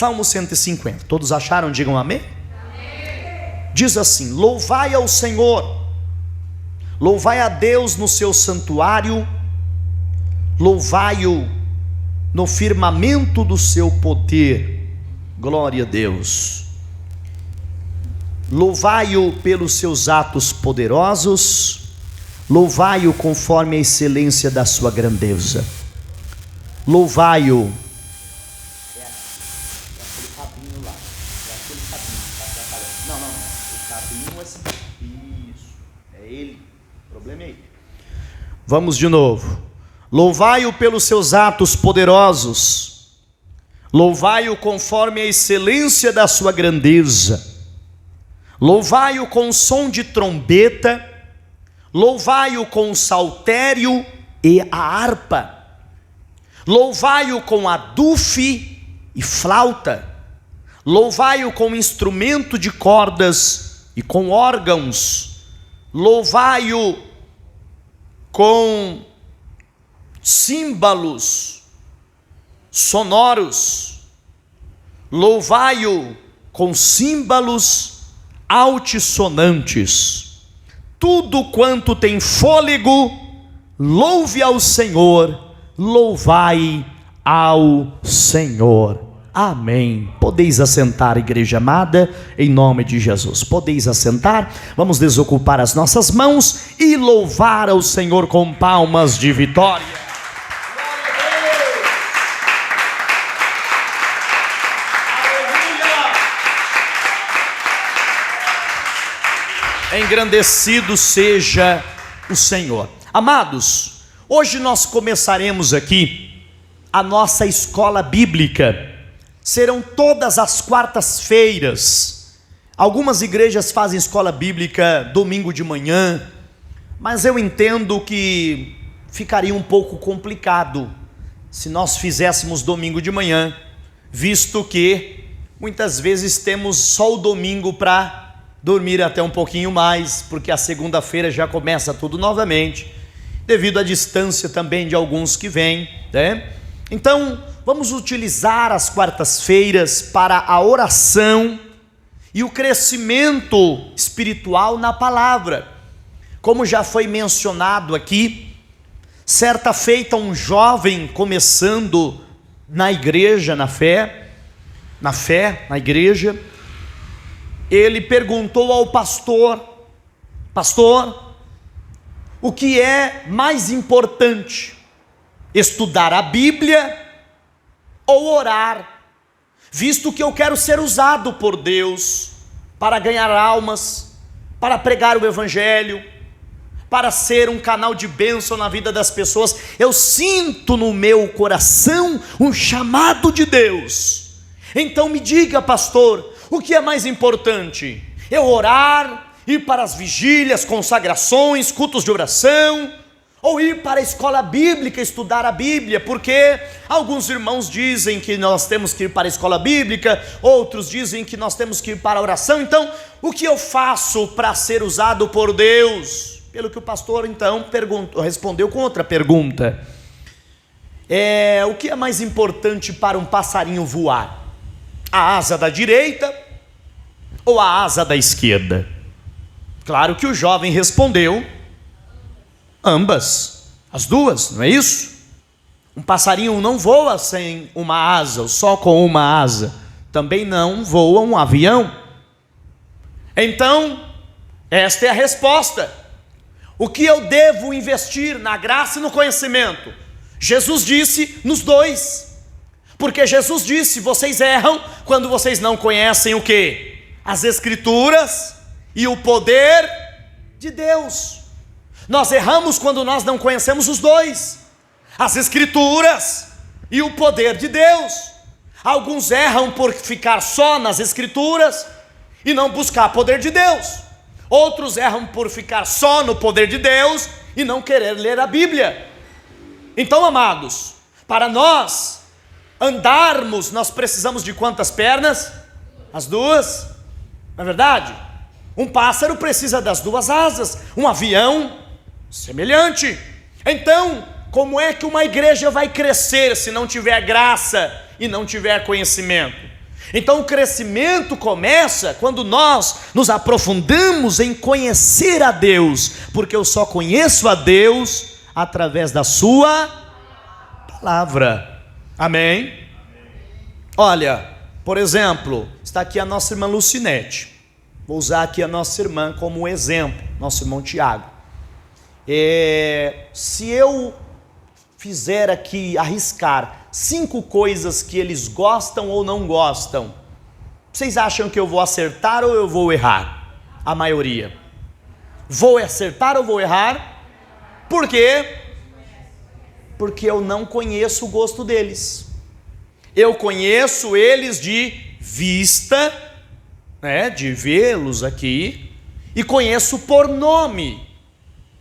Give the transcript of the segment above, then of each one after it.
Salmo 150. Todos acharam? Digam amém. Diz assim: louvai ao Senhor, louvai a Deus no seu santuário, louvai-o no firmamento do seu poder. Glória a Deus. Louvai-o pelos seus atos poderosos, louvai-o conforme a excelência da sua grandeza. Louvai-o. É aquele cabinho lá. É aquele cabinho que está atrapalhando. Não. O cabinho é assim. Isso. É ele. O problema é ele. Vamos de novo. Louvai-o pelos seus atos poderosos. Louvai-o conforme a excelência da sua grandeza. Louvai-o com som de trombeta. Louvai-o com saltério e a harpa. Louvai-o com adufe e flauta. Louvai-o com instrumento de cordas e com órgãos. Louvai-o com símbolos sonoros. Louvai-o com símbolos altissonantes. Tudo quanto tem fôlego, louve ao Senhor, louvai ao Senhor. Amém. Podeis assentar, igreja amada, em nome de Jesus. Podeis assentar. Vamos desocupar as nossas mãos e louvar ao Senhor com palmas de vitória. Engrandecido seja o Senhor. Amados, hoje nós começaremos aqui a nossa escola bíblica. Serão todas as quartas-feiras. Algumas igrejas fazem escola bíblica domingo de manhã, mas eu entendo que ficaria um pouco complicado se nós fizéssemos domingo de manhã, visto que muitas vezes temos só o domingo para dormir até um pouquinho mais, porque a segunda-feira já começa tudo novamente, devido à distância também de alguns que vêm, né? Então, vamos utilizar as quartas-feiras para a oração e o crescimento espiritual na palavra. Como já foi mencionado aqui, certa feita um jovem começando na igreja, na igreja, ele perguntou ao pastor: pastor, o que é mais importante, estudar a Bíblia ou orar, visto que eu quero ser usado por Deus para ganhar almas, para pregar o Evangelho, para ser um canal de bênção na vida das pessoas? Eu sinto no meu coração um chamado de Deus. Então me diga, pastor, o que é mais importante? Eu orar, ir para as vigílias, consagrações, cultos de oração, ou ir para a escola bíblica, estudar a Bíblia? Porque alguns irmãos dizem que nós temos que ir para a escola bíblica, outros dizem que nós temos que ir para a oração. Então, o que eu faço para ser usado por Deus? Pelo que o pastor então respondeu com outra pergunta: o que é mais importante para um passarinho voar? A asa da direita ou a asa da esquerda? Claro que o jovem respondeu: ambas, as duas, não é isso? Um passarinho não voa sem uma asa, ou só com uma asa. Também não voa um avião. Então, esta é a resposta. O que eu devo investir na graça e no conhecimento? Jesus disse nos dois. Porque Jesus disse: vocês erram quando vocês não conhecem o quê? As Escrituras e o poder de Deus. Nós erramos quando nós não conhecemos os dois, as Escrituras e o poder de Deus. Alguns erram por ficar só nas Escrituras e não buscar o poder de Deus. Outros erram por ficar só no poder de Deus e não querer ler a Bíblia. Então, amados, para nós andarmos, nós precisamos de quantas pernas? As duas, não é verdade? Um pássaro precisa das duas asas, um avião semelhante. Então, como é que uma igreja vai crescer se não tiver graça e não tiver conhecimento? Então o crescimento começa quando nós nos aprofundamos em conhecer a Deus, porque eu só conheço a Deus através da sua palavra. Amém? Olha, por exemplo, está aqui a nossa irmã Lucinete. Vou usar aqui a nossa irmã como exemplo, nosso irmão Tiago. Se eu fizer aqui, arriscar 5 coisas que eles gostam ou não gostam, vocês acham que eu vou acertar ou eu vou errar? A maioria. Vou acertar ou vou errar? Por quê? Porque eu não conheço o gosto deles. Eu conheço eles de vista, de vê-los aqui, e conheço por nome.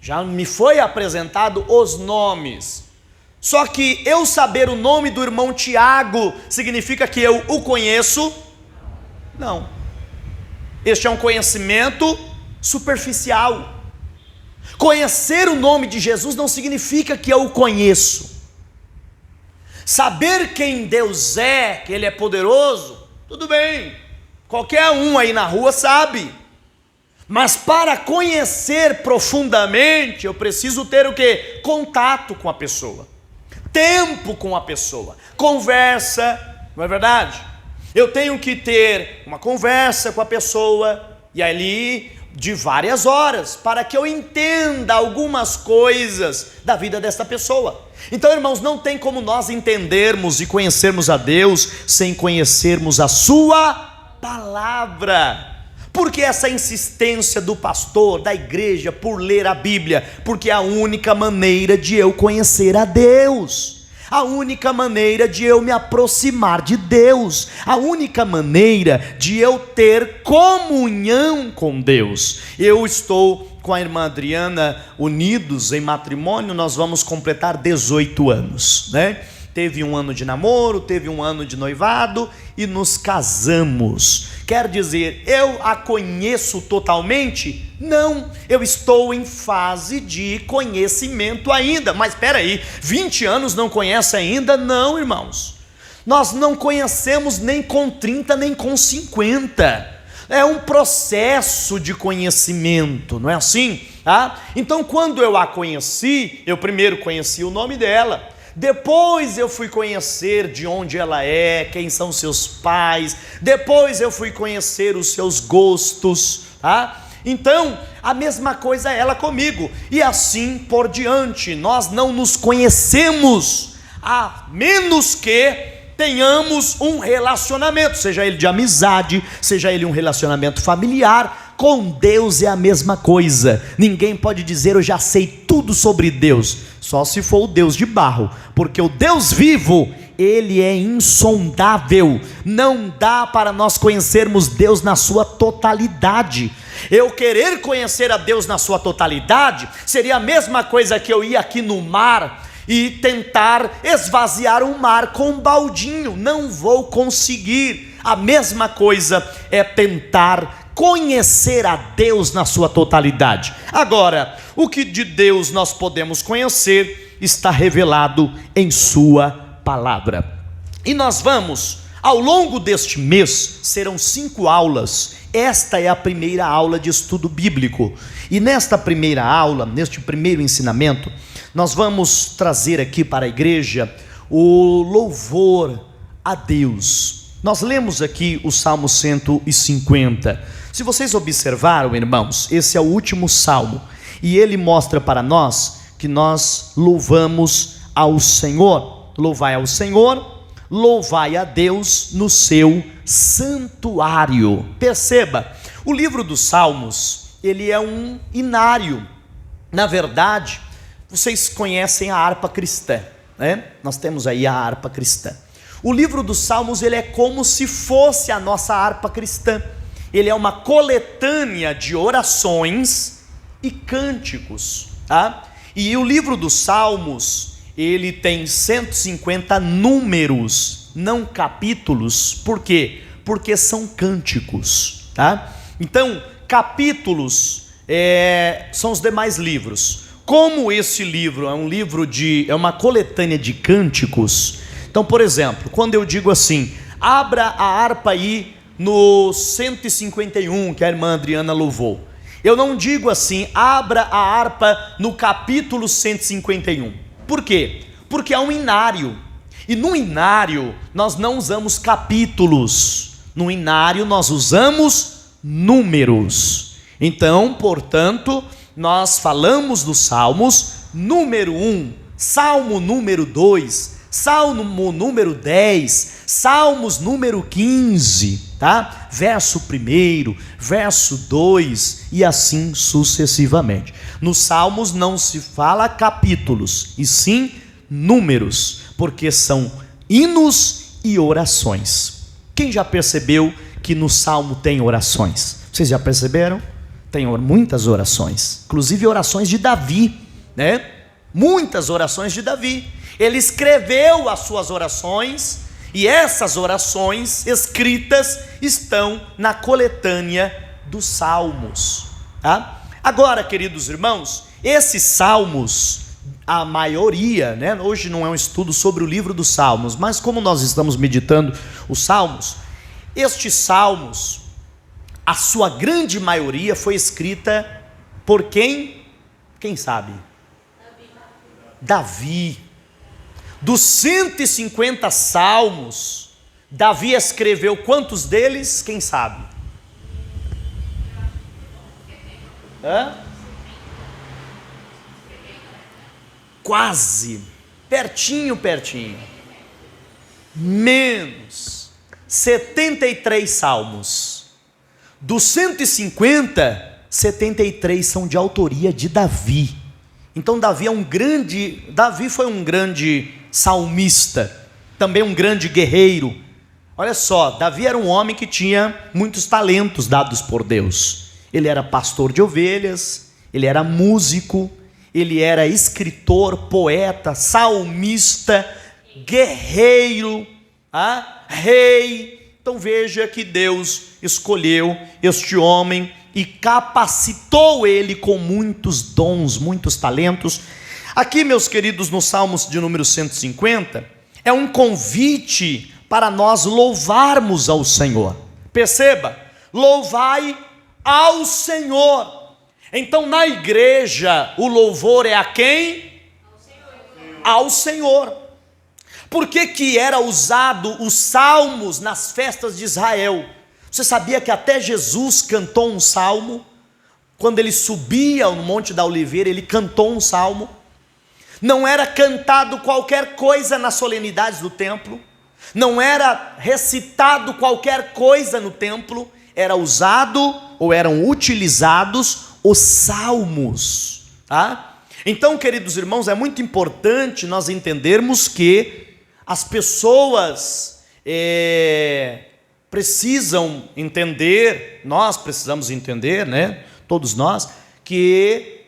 Já me foi apresentado os nomes. Só que eu saber o nome do irmão Tiago significa que eu o conheço? Não. Este é um conhecimento superficial. Conhecer o nome de Jesus não significa que eu o conheço. Saber quem Deus é, que Ele é poderoso, tudo bem. Qualquer um aí na rua sabe. Mas para conhecer profundamente, eu preciso ter o quê? Contato com a pessoa. Tempo com a pessoa, conversa, não é verdade? Eu tenho que ter uma conversa com a pessoa, e ali de várias horas, para que eu entenda algumas coisas da vida dessa pessoa. Então, irmãos, não tem como nós entendermos e conhecermos a Deus sem conhecermos a sua palavra. Por que essa insistência do pastor, da igreja, por ler a Bíblia? Porque é a única maneira de eu conhecer a Deus, a única maneira de eu me aproximar de Deus, a única maneira de eu ter comunhão com Deus. Eu estou com a irmã Adriana unidos em matrimônio, nós vamos completar 18 anos, Teve um ano de namoro, teve um ano de noivado e nos casamos. Quer dizer, eu a conheço totalmente? Não, eu estou em fase de conhecimento ainda. Mas espera aí, 20 anos não conhece ainda? Não, irmãos. Nós não conhecemos nem com 30, nem com 50. É um processo de conhecimento, não é assim? Então, quando eu a conheci, eu primeiro conheci o nome dela. Depois eu fui conhecer de onde ela é, quem são seus pais. Depois eu fui conhecer os seus gostos, Então, a mesma coisa ela comigo. E assim por diante. Nós não nos conhecemos, a menos que tenhamos um relacionamento, seja ele de amizade, seja ele um relacionamento familiar. Com Deus é a mesma coisa. Ninguém pode dizer eu já sei tudo sobre Deus, só se for o Deus de barro, porque o Deus vivo, Ele é insondável. Não dá para nós conhecermos Deus na sua totalidade. Eu querer conhecer a Deus na sua totalidade seria a mesma coisa que eu ir aqui no mar e tentar esvaziar um mar com um baldinho. Não vou conseguir. A mesma coisa é tentar conhecer a Deus na sua totalidade. Agora, o que de Deus nós podemos conhecer está revelado em sua palavra. E nós vamos, ao longo deste mês, serão 5 aulas. Esta é a primeira aula de estudo bíblico. E nesta primeira aula, neste primeiro ensinamento, nós vamos trazer aqui para a igreja o louvor a Deus. Nós lemos aqui o Salmo 150. Se vocês observaram, irmãos, esse é o último salmo, e ele mostra para nós que nós louvamos ao Senhor. Louvai ao Senhor, louvai a Deus no seu santuário. Perceba, o livro dos Salmos, ele é um inário. Na verdade, vocês conhecem a harpa cristã, Nós temos aí a harpa cristã. O livro dos Salmos, ele é como se fosse a nossa harpa cristã. Ele é uma coletânea de orações e cânticos, E o livro dos Salmos, ele tem 150 números, não capítulos. Por quê? Porque são cânticos, Então, capítulos são os demais livros. Como esse livro é um livro é uma coletânea de cânticos. Então, por exemplo, quando eu digo assim, Abra a harpa aí no 151, que a irmã Adriana louvou. Eu não digo assim, abra a harpa no capítulo 151. Por quê? Porque é um inário. E no inário nós não usamos capítulos. No inário nós usamos números. Então, portanto, nós falamos dos salmos número 1, salmo número 2, salmo número 10, salmos número 15, tá? Verso 1, verso 2 e assim sucessivamente. Nos salmos não se fala capítulos, e sim números, porque são hinos e orações. Quem já percebeu que no salmo tem orações? Vocês já perceberam? Tem muitas orações, inclusive orações de Davi, né? Muitas orações de Davi. Ele escreveu as suas orações, e essas orações escritas estão na coletânea dos salmos, tá? Agora, queridos irmãos, esses salmos, a maioria, né? Hoje não é um estudo sobre o livro dos salmos, mas como nós estamos meditando os salmos, estes salmos, a sua grande maioria foi escrita por quem? Quem sabe? Davi. Dos 150 salmos, Davi escreveu quantos deles? Quem sabe? Quase, pertinho. Menos 73 salmos. Dos 150, 73 são de autoria de Davi. Então Davi foi um grande salmista, também um grande guerreiro. Olha só, Davi era um homem que tinha muitos talentos dados por Deus. Ele era pastor de ovelhas, ele era músico, ele era escritor, poeta, salmista, guerreiro, rei. Então veja que Deus escolheu este homem e capacitou ele com muitos dons, muitos talentos. Aqui, meus queridos, no Salmos de número 150, é um convite para nós louvarmos ao Senhor. Perceba, louvai ao Senhor. Então na igreja o louvor é a quem? Ao Senhor. Por que era usado os salmos nas festas de Israel? Você sabia que até Jesus cantou um salmo? Quando ele subia no Monte da Oliveira, ele cantou um salmo. Não era cantado qualquer coisa nas solenidades do templo, não era recitado qualquer coisa no templo, era usado ou eram utilizados os salmos, tá? Então, queridos irmãos, é muito importante nós entendermos que as pessoas precisam entender, nós precisamos entender, né? Todos nós, que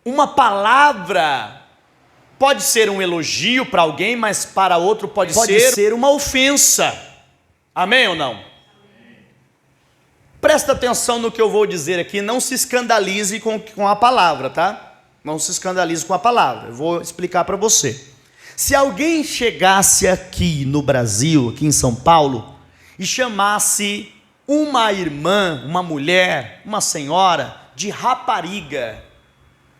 uma palavra pode ser um elogio para alguém, mas para outro pode ser uma ofensa. Amém ou não? Amém. Presta atenção no que eu vou dizer aqui, não se escandalize com a palavra, tá? Não se escandalize com a palavra, eu vou explicar para você. Se alguém chegasse aqui no Brasil, aqui em São Paulo, e chamasse uma irmã, uma mulher, uma senhora de rapariga,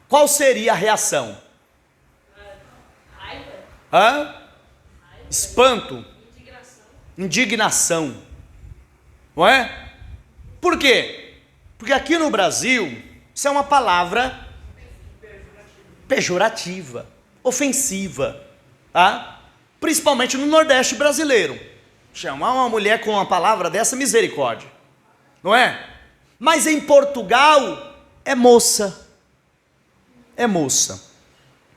qual seria a reação? Espanto, indignação, não é? Por quê? Porque aqui no Brasil isso é uma palavra pejorativa, ofensiva, tá? Principalmente no Nordeste brasileiro. Chamar uma mulher com uma palavra dessa, misericórdia, não é? Mas em Portugal é moça,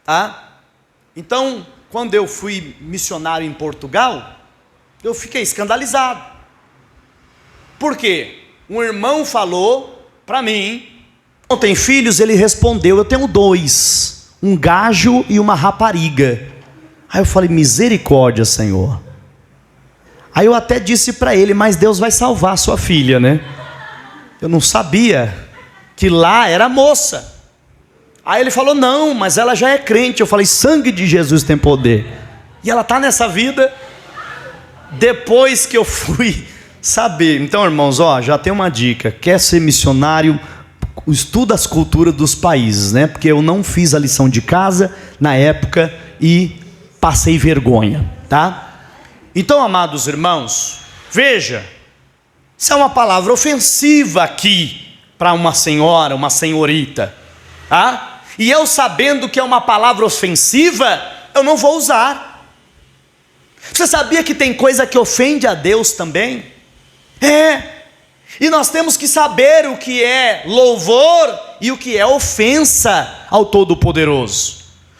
tá? Então, quando eu fui missionário em Portugal, eu fiquei escandalizado. Por quê? Um irmão falou para mim, não tem filhos? Ele respondeu, eu tenho 2, um gajo e uma rapariga. Aí eu falei, misericórdia, Senhor. Aí eu até disse para ele, mas Deus vai salvar a sua filha, né? Eu não sabia que lá era moça. Aí ele falou, não, mas ela já é crente. Eu falei, sangue de Jesus tem poder. E ela está nessa vida. depois que eu fui saber. Então, irmãos, já tem uma dica. Quer ser missionário? Estuda as culturas dos países, né? Porque eu não fiz a lição de casa na época e passei vergonha, tá? Então, amados irmãos, veja, isso é uma palavra ofensiva aqui para uma senhora, uma senhorita, tá? E eu sabendo que é uma palavra ofensiva, eu não vou usar. Você sabia que tem coisa que ofende a Deus também? E nós temos que saber o que é louvor e o que é ofensa ao Todo-Poderoso.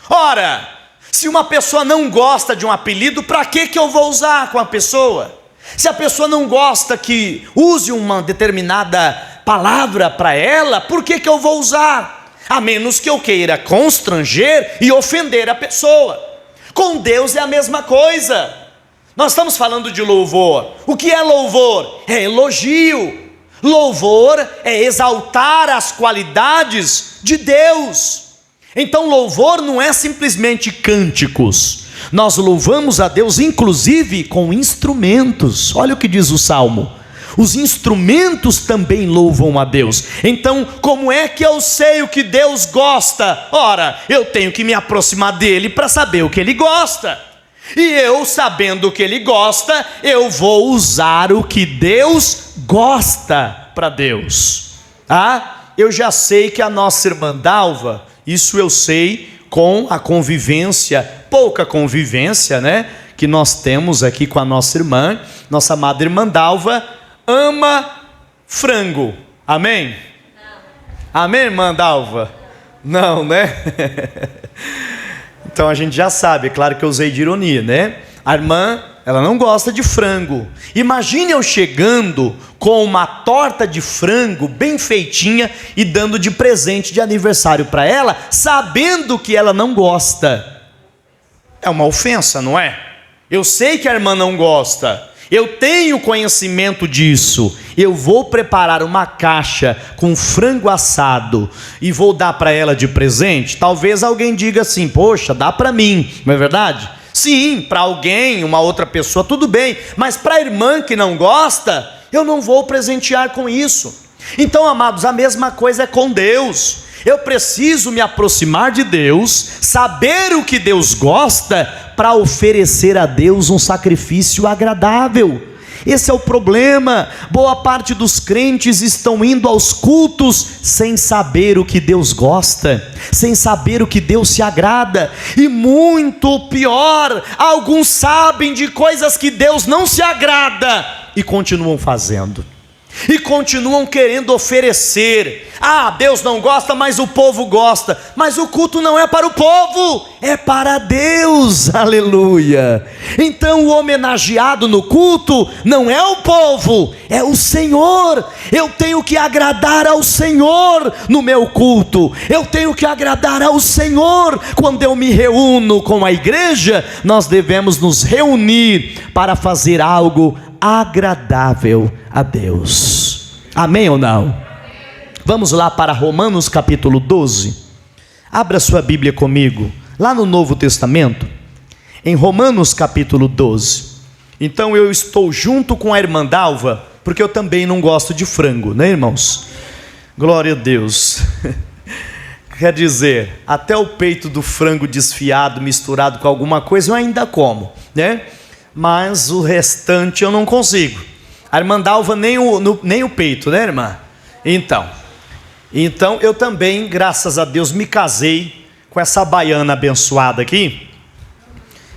Ora, se uma pessoa não gosta de um apelido, para que eu vou usar com a pessoa? Se a pessoa não gosta que use uma determinada palavra para ela, por que eu vou usar? A menos que eu queira constranger e ofender a pessoa. Com Deus é a mesma coisa. Nós estamos falando de louvor. O que é louvor? É elogio. Louvor é exaltar as qualidades de Deus. Então louvor não é simplesmente cânticos. Nós louvamos a Deus inclusive com instrumentos. Olha o que diz o Salmo. Os instrumentos também louvam a Deus. Então, como é que eu sei o que Deus gosta? Ora, eu tenho que me aproximar dele para saber o que ele gosta. E eu, sabendo o que ele gosta, eu vou usar o que Deus gosta para Deus. Eu já sei que a nossa irmã Dalva, isso eu sei com a convivência, pouca convivência, né, que nós temos aqui com a nossa irmã, nossa amada irmã Dalva, ama frango. Amém? Não. Amém, irmã Dalva? Não, né? Então a gente já sabe, é claro que eu usei de ironia, né? A irmã, ela não gosta de frango. Imagine eu chegando com uma torta de frango bem feitinha e dando de presente de aniversário para ela, sabendo que ela não gosta. É uma ofensa, não é? Eu sei que a irmã não gosta. Eu tenho conhecimento disso. Eu vou preparar uma caixa com frango assado e vou dar para ela de presente. Talvez alguém diga assim: poxa, dá para mim, não é verdade? Sim, para alguém, uma outra pessoa, tudo bem. Mas para a irmã que não gosta, eu não vou presentear com isso. Então, amados, a mesma coisa é com Deus. Eu preciso me aproximar de Deus, saber o que Deus gosta, para oferecer a Deus um sacrifício agradável. Esse é o problema. Boa parte dos crentes estão indo aos cultos sem saber o que Deus gosta, sem saber o que Deus se agrada. E muito pior, alguns sabem de coisas que Deus não se agrada e continuam fazendo. E continuam querendo oferecer. Deus não gosta, mas o povo gosta. Mas o culto não é para o povo, é para Deus, aleluia. Então o homenageado no culto não é o povo, é o Senhor. Eu tenho que agradar ao Senhor no meu culto. Eu tenho que agradar ao Senhor. Quando eu me reúno com a igreja, nós devemos nos reunir para fazer algo agradável a Deus. Amém ou não? Vamos lá para Romanos capítulo 12. Abra sua Bíblia comigo, lá no Novo Testamento, em Romanos capítulo 12. Então eu estou junto com a irmã Dalva, porque eu também não gosto de frango, né, irmãos? Glória a Deus. Quer dizer, até o peito do frango desfiado, misturado com alguma coisa, eu ainda como, né? Mas o restante eu não consigo. A irmã Dalva nem o peito, né, irmã? Então eu também, graças a Deus, me casei com essa baiana abençoada aqui.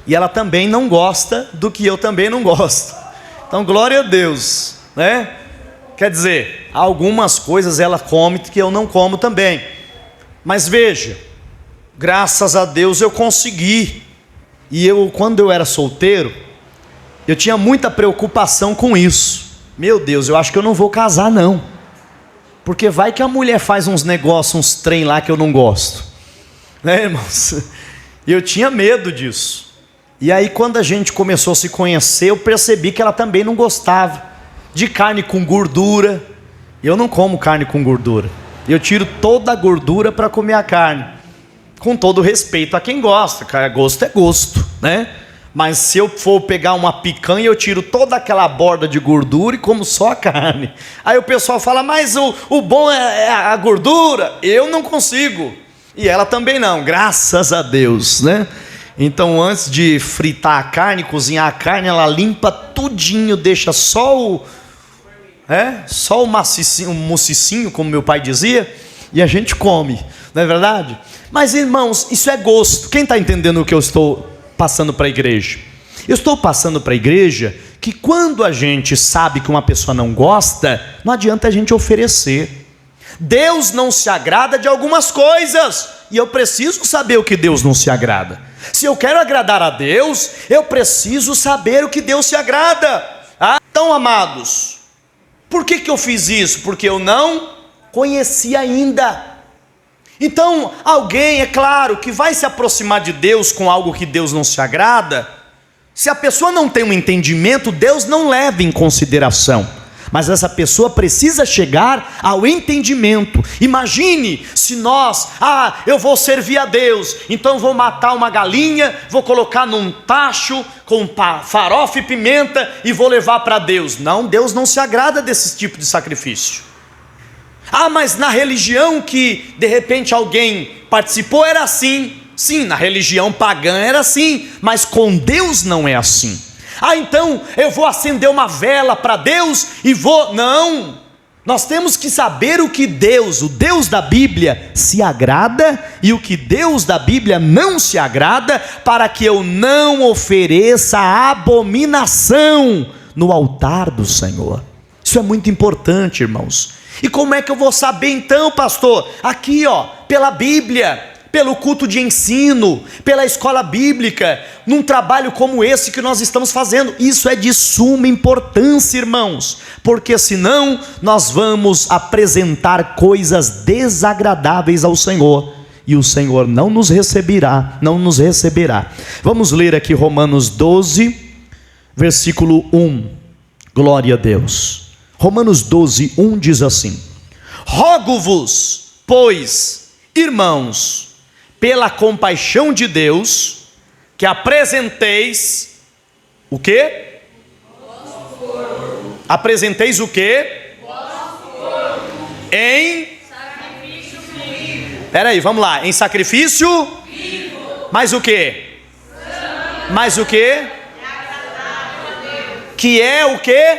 E ela também não gosta do que eu também não gosto. Então glória a Deus, né? Quer dizer, algumas coisas ela come que eu não como também. Mas veja, graças a Deus eu consegui. E quando eu era solteiro, eu tinha muita preocupação com isso. Meu Deus, eu acho que eu não vou casar não, porque vai que a mulher faz uns negócios, uns trem lá que eu não gosto, né, irmãos? E eu tinha medo disso. E aí quando a gente começou a se conhecer, eu percebi que ela também não gostava de carne com gordura. Eu não como carne com gordura. Eu tiro toda a gordura para comer a carne, com todo respeito a quem gosta. Gosto é gosto, né? Mas se eu for pegar uma picanha, eu tiro toda aquela borda de gordura e como só a carne. Aí o pessoal fala, mas o bom é a gordura. Eu não consigo. E ela também não, graças a Deus, né? Então antes de fritar a carne, cozinhar a carne, ela limpa tudinho, deixa só o macicinho, o mucicinho, como meu pai dizia, e a gente come, não é verdade? Mas irmãos, isso é gosto. Quem está entendendo o que eu estou passando para a igreja? Eu estou passando para a igreja que quando a gente sabe que uma pessoa não gosta, não adianta a gente oferecer. Deus não se agrada de algumas coisas, e eu preciso saber o que Deus não se agrada. Se eu quero agradar a Deus, eu preciso saber o que Deus se agrada. Então, amados, por que eu fiz isso? Porque eu não conhecia ainda. Então, alguém, é claro, que vai se aproximar de Deus com algo que Deus não se agrada, se a pessoa não tem um entendimento, Deus não leva em consideração. Mas essa pessoa precisa chegar ao entendimento. Imagine se nós, eu vou servir a Deus, então vou matar uma galinha, vou colocar num tacho com farofa e pimenta e vou levar para Deus. Não, Deus não se agrada desse tipo de sacrifício. Mas na religião que de repente alguém participou era assim. Sim, na religião pagã era assim, mas com Deus não é assim. Então eu vou acender uma vela para Deus e vou... Não, nós temos que saber o que Deus, o Deus da Bíblia, se agrada e o que Deus da Bíblia não se agrada, para que eu não ofereça abominação no altar do Senhor. Isso é muito importante, irmãos. E como é que eu vou saber então, pastor? Aqui pela Bíblia, pelo culto de ensino, pela escola bíblica, num trabalho como esse que nós estamos fazendo. Isso é de suma importância, irmãos, porque senão nós vamos apresentar coisas desagradáveis ao Senhor, e o Senhor não nos receberá. Vamos ler aqui Romanos 12, versículo 1, glória a Deus. Romanos 12, 1 diz assim: rogo-vos, pois, irmãos, pela compaixão de Deus, que apresenteis o quê? Apresenteis o quê? Em sacrifício vivo. Peraí, vamos lá. Em sacrifício vivo. Mais o quê? Mais o quê? Que é o quê?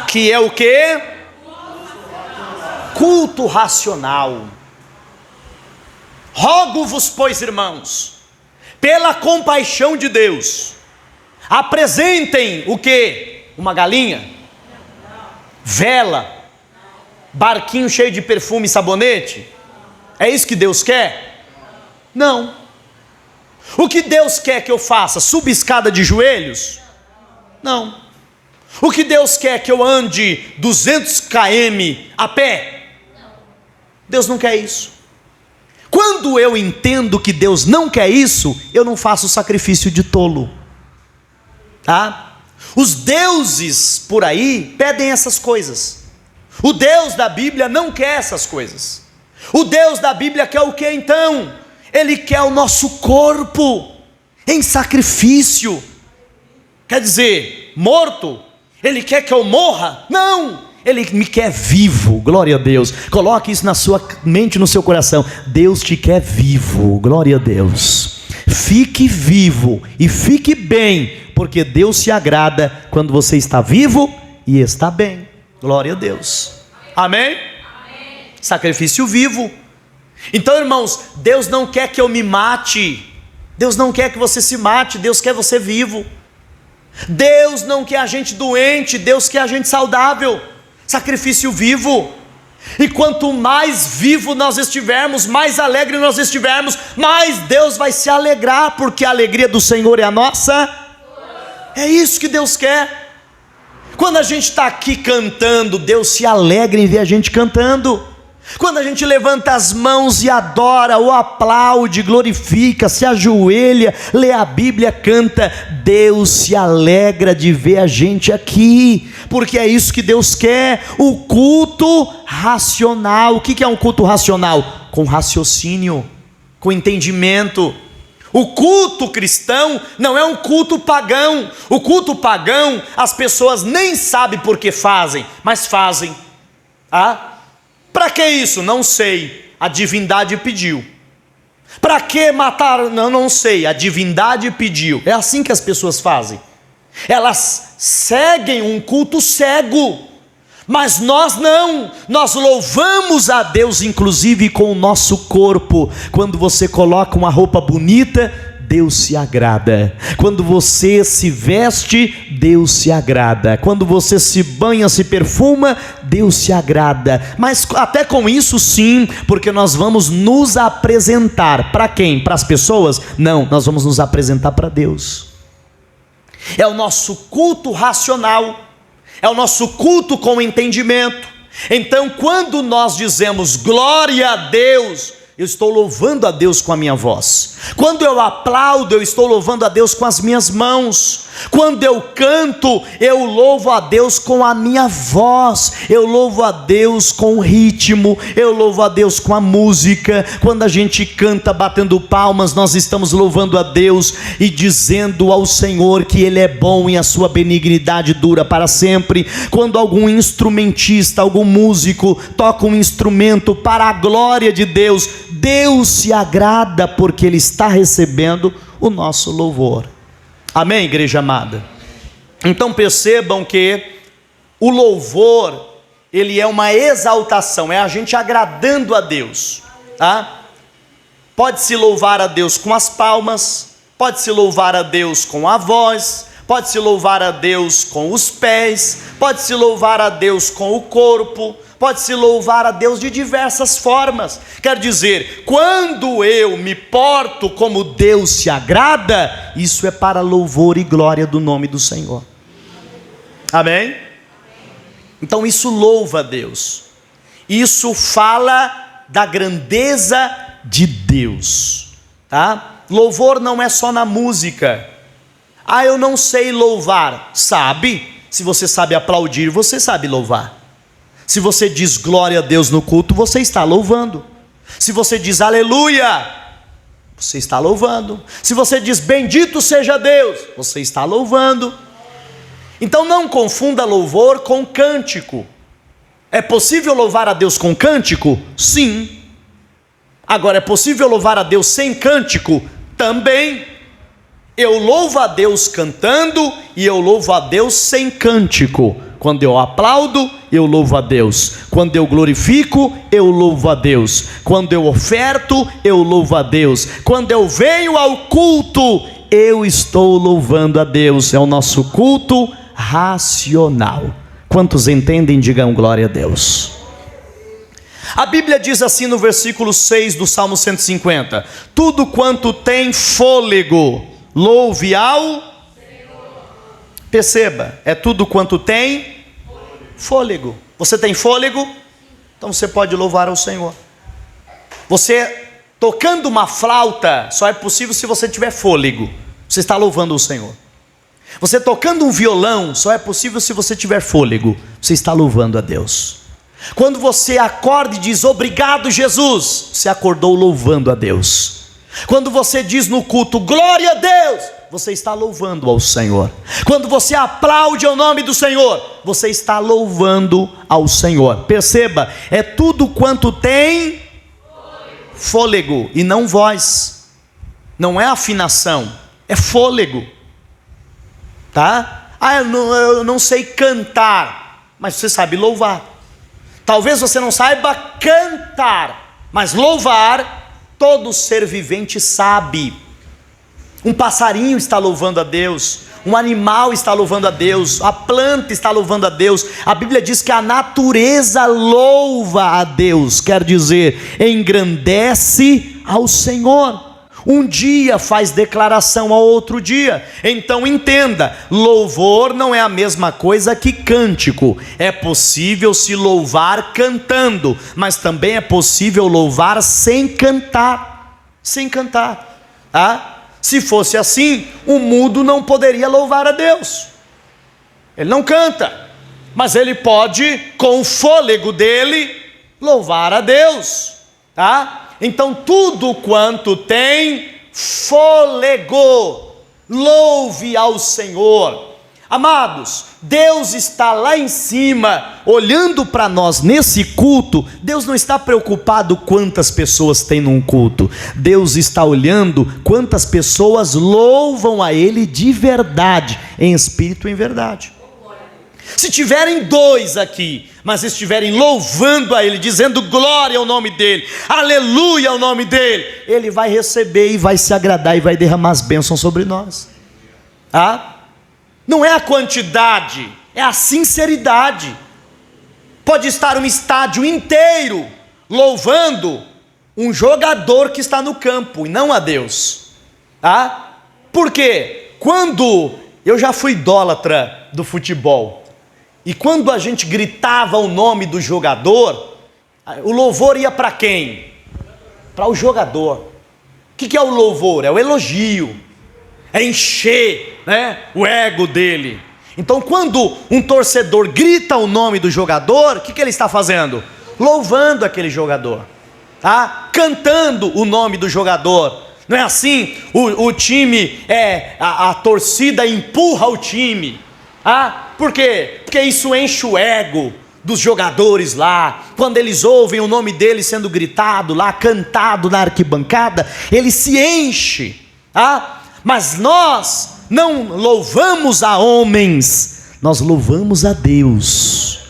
Que é o quê? Culto racional. Rogo-vos, pois, irmãos, pela compaixão de Deus, apresentem o quê? Uma galinha? Vela? Barquinho cheio de perfume e sabonete? É isso que Deus quer? Não. O que Deus quer que eu faça? Suba escada de joelhos? Não. O que Deus quer que eu ande 200 km a pé? Deus não quer isso. Quando eu entendo que Deus não quer isso, eu não faço sacrifício de tolo. Os deuses por aí pedem essas coisas. O Deus da Bíblia não quer essas coisas. O Deus da Bíblia quer o que então? Ele quer o nosso corpo em sacrifício. Quer dizer, morto? Ele quer que eu morra? Não, Ele me quer vivo, glória a Deus. Coloque isso na sua mente, no seu coração. Deus te quer vivo, glória a Deus. Fique vivo e fique bem, porque Deus se agrada quando você está vivo e está bem, glória a Deus. Amém? Sacrifício vivo. Então, irmãos, Deus não quer que eu me mate. Deus não quer que você se mate. Deus quer você vivo. Deus não quer a gente doente, Deus quer a gente saudável. Sacrifício vivo. E quanto mais vivo nós estivermos, mais alegre nós estivermos, mais Deus vai se alegrar, porque a alegria do Senhor é a nossa. É isso que Deus quer. Quando a gente está aqui cantando, Deus se alegra em ver a gente cantando. Quando a gente levanta as mãos e adora, ou aplaude, glorifica, se ajoelha, lê a Bíblia, canta, Deus se alegra de ver a gente aqui, porque é isso que Deus quer. O culto racional. O que é um culto racional? Com raciocínio, com entendimento. O culto cristão não é um culto pagão. O culto pagão, as pessoas nem sabem por que fazem, mas fazem. Para que isso? Não sei. A divindade pediu. Para que matar? Não sei. A divindade pediu. É assim que as pessoas fazem. Elas seguem um culto cego. Mas nós não, nós louvamos a Deus inclusive com o nosso corpo. Quando você coloca uma roupa bonita, Deus se agrada. Quando você se veste, Deus se agrada. Quando você se banha, se perfuma, Deus se agrada. Mas até com isso sim, porque nós vamos nos apresentar. Para quem? Para as pessoas? Não, nós vamos nos apresentar para Deus. É o nosso culto racional. É o nosso culto com entendimento. Então, quando nós dizemos glória a Deus, eu estou louvando a Deus com a minha voz. Quando eu aplaudo, eu estou louvando a Deus com as minhas mãos. Quando eu canto, eu louvo a Deus com a minha voz. Eu louvo a Deus com o ritmo. Eu louvo a Deus com a música. Quando a gente canta batendo palmas, nós estamos louvando a Deus e dizendo ao Senhor que Ele é bom e a sua benignidade dura para sempre. Quando algum instrumentista, algum músico toca um instrumento para a glória de Deus, Deus se agrada porque Ele está recebendo o nosso louvor. Amém, igreja amada? Então percebam que o louvor, ele é uma exaltação, é a gente agradando a Deus, tá? Pode-se louvar a Deus com as palmas, pode-se louvar a Deus com a voz, pode-se louvar a Deus com os pés, pode-se louvar a Deus com o corpo, pode-se louvar a Deus de diversas formas. Quer dizer, quando eu me porto como Deus se agrada, isso é para louvor e glória do nome do Senhor. Amém? Então isso louva a Deus. Isso fala da grandeza de Deus, tá? Louvor não é só na música. Eu não sei louvar. Sabe? Se você sabe aplaudir, você sabe louvar. Se você diz glória a Deus no culto, você está louvando. Se você diz aleluia, você está louvando. Se você diz bendito seja Deus, você está louvando. Então não confunda louvor com cântico. É possível louvar a Deus com cântico? Sim. Agora, é possível louvar a Deus sem cântico? Também. Eu louvo a Deus cantando e eu louvo a Deus sem cântico. Quando eu aplaudo, eu louvo a Deus. Quando eu glorifico, eu louvo a Deus. Quando eu oferto, eu louvo a Deus. Quando eu venho ao culto, eu estou louvando a Deus. É o nosso culto racional. Quantos entendem? Digam glória a Deus. A Bíblia diz assim no versículo 6 do Salmo 150: tudo quanto tem fôlego, louve ao Senhor. Perceba, é tudo quanto tem fôlego. Você tem fôlego? Então você pode louvar ao Senhor. Você tocando uma flauta só é possível se você tiver fôlego. Você está louvando o Senhor. Você tocando um violão só é possível se você tiver fôlego. Você está louvando a Deus. Quando você acorda e diz obrigado Jesus, você acordou louvando a Deus. Quando você diz no culto glória a Deus, você está louvando ao Senhor. Quando você aplaude ao nome do Senhor, você está louvando ao Senhor. Perceba, é tudo quanto tem fôlego e não voz. Não é afinação, é fôlego. Tá? Eu não sei cantar, mas você sabe louvar. Talvez você não saiba cantar, mas louvar, todo ser vivente sabe. Um passarinho está louvando a Deus, um animal está louvando a Deus, a planta está louvando a Deus. A Bíblia diz que a natureza louva a Deus, quer dizer, engrandece ao Senhor. Um dia faz declaração ao outro dia. Então entenda, louvor não é a mesma coisa que cântico. É possível se louvar cantando, mas também é possível louvar sem cantar. Sem cantar, tá? Se fosse assim, o mudo não poderia louvar a Deus. Ele não canta, mas ele pode, com o fôlego dele, louvar a Deus, tá? Então tudo quanto tem fôlego. Louve ao Senhor. Amados, Deus está lá em cima, olhando para nós nesse culto. Deus não está preocupado quantas pessoas tem num culto. Deus está olhando quantas pessoas louvam a Ele de verdade, em espírito e em verdade. Se tiverem dois aqui, mas estiverem louvando a Ele, dizendo glória ao nome dEle, aleluia ao nome dEle, Ele vai receber e vai se agradar e vai derramar as bênçãos sobre nós. Não é a quantidade, é a sinceridade. Pode estar um estádio inteiro louvando um jogador que está no campo e não a Deus. Por quê? Quando eu já fui idólatra do futebol, e quando a gente gritava o nome do jogador, o louvor ia para quem? Para o jogador. O que é o louvor? É o elogio, é encher, o ego dele. Então quando um torcedor grita o nome do jogador, o que ele está fazendo? Louvando aquele jogador, cantando o nome do jogador. Não é assim? O time, a torcida empurra o time. Por quê? Porque isso enche o ego dos jogadores lá. Quando eles ouvem o nome dele sendo gritado lá, cantado na arquibancada, ele se enche. Mas nós não louvamos a homens, nós louvamos a Deus.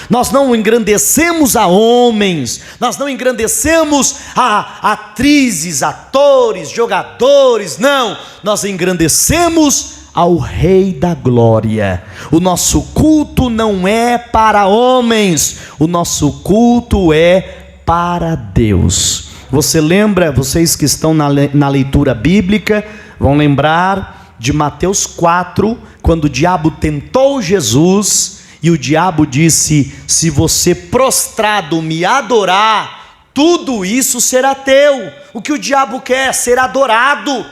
Nós não engrandecemos a homens, nós não engrandecemos a atrizes, atores, jogadores, não. Nós engrandecemos ao Rei da Glória. O nosso culto não é para homens, o nosso culto é para Deus. Você lembra, vocês que estão na leitura bíblica, vão lembrar de Mateus 4, quando o diabo tentou Jesus, e o diabo disse: se você prostrado me adorar, tudo isso será teu. O que o diabo quer? Ser adorado.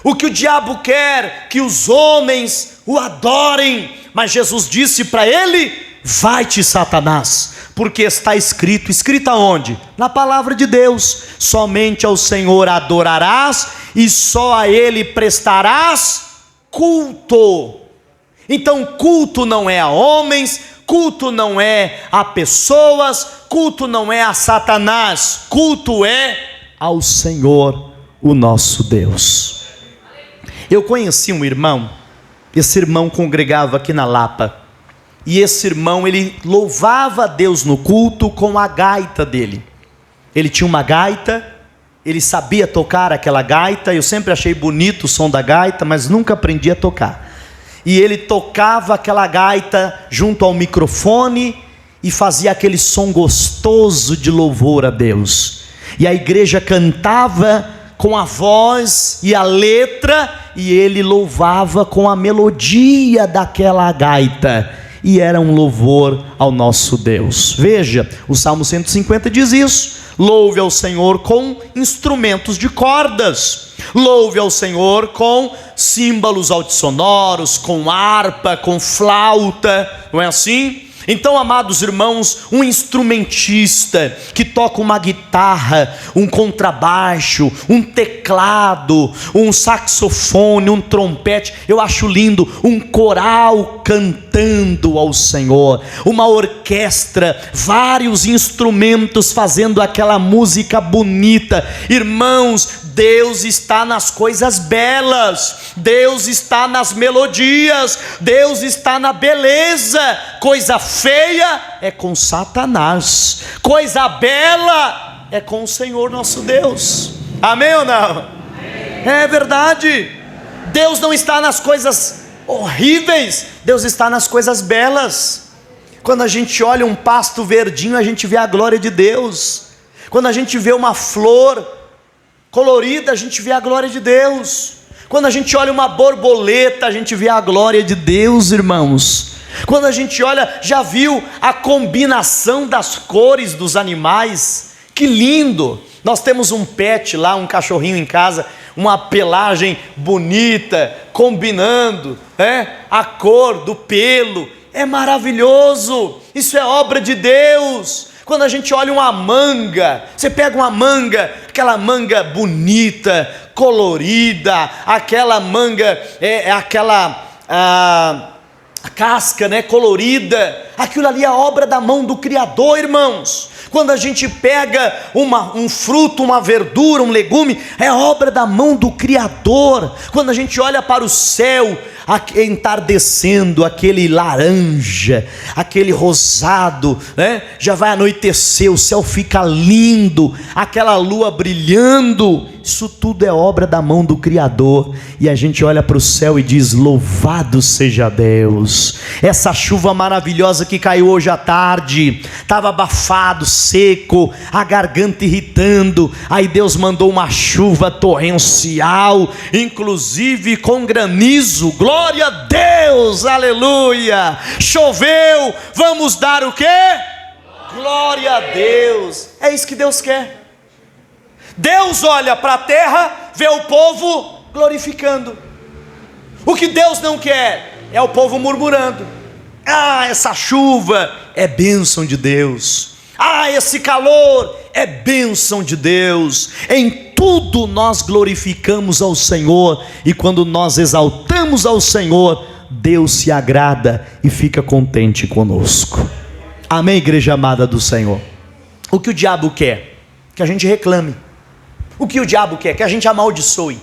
O que o diabo quer? Que os homens o adorem. Mas Jesus disse para ele: vai-te, Satanás, porque está escrito. Escrito aonde? Na palavra de Deus: somente ao Senhor adorarás e só a Ele prestarás culto. Então culto não é a homens, culto não é a pessoas, culto não é a Satanás, culto é ao Senhor, o nosso Deus. Eu conheci um irmão, esse irmão congregava aqui na Lapa, e esse irmão, ele louvava a Deus no culto com a gaita dele. Ele tinha uma gaita, ele sabia tocar aquela gaita. Eu sempre achei bonito o som da gaita, mas nunca aprendi a tocar. E ele tocava aquela gaita junto ao microfone e fazia aquele som gostoso de louvor a Deus. E a igreja cantava com a voz e a letra, e ele louvava com a melodia daquela gaita. E era um louvor ao nosso Deus. Veja, o Salmo 150 diz isso: louve ao Senhor com instrumentos de cordas, louve ao Senhor com símbolos altissonoros, com harpa, com flauta, não é assim? Então, amados irmãos, um instrumentista que toca uma guitarra, um contrabaixo, um teclado, um saxofone, um trompete, eu acho lindo. Um coral cantando ao Senhor, uma orquestra, vários instrumentos fazendo aquela música bonita. Irmãos, Deus está nas coisas belas, Deus está nas melodias, Deus está na beleza. Coisa feia é com Satanás, coisa bela é com o Senhor nosso Deus. Amém ou não? Amém. É verdade. Deus não está nas coisas horríveis, Deus está nas coisas belas. Quando a gente olha um pasto verdinho, a gente vê a glória de Deus. Quando a gente vê uma flor colorida, a gente vê a glória de Deus. Quando a gente olha uma borboleta, a gente vê a glória de Deus, irmãos. Quando a gente olha, já viu a combinação das cores dos animais? Que lindo! Nós temos um pet lá, um cachorrinho em casa, uma pelagem bonita, combinando, a cor do pelo. É maravilhoso, isso é obra de Deus. Quando a gente olha uma manga, você pega uma manga, aquela manga bonita, colorida, aquela manga, a casca, né, colorida, aquilo ali é obra da mão do Criador, irmãos. Quando a gente pega um fruto, uma verdura, um legume, é obra da mão do Criador. Quando a gente olha para o céu, entardecendo, aquele laranja, aquele rosado, né? Já vai anoitecer, o céu fica lindo, aquela lua brilhando, isso tudo é obra da mão do Criador. E a gente olha para o céu e diz: louvado seja Deus. Essa chuva maravilhosa que caiu hoje à tarde, estava abafado, seco, a garganta irritando, aí Deus mandou uma chuva torrencial, inclusive com granizo. Glória a Deus, aleluia. Choveu, vamos dar o quê? Glória a Deus. É isso que Deus quer. Deus olha para a terra, vê o povo glorificando. O que Deus não quer é o povo murmurando. Ah, essa chuva é bênção de Deus. Ah, esse calor é bênção de Deus. Em tudo nós glorificamos ao Senhor, e quando nós exaltamos ao Senhor, Deus se agrada e fica contente conosco. Amém, igreja amada do Senhor? O que o diabo quer? Que a gente reclame. O que o diabo quer? Que a gente amaldiçoe.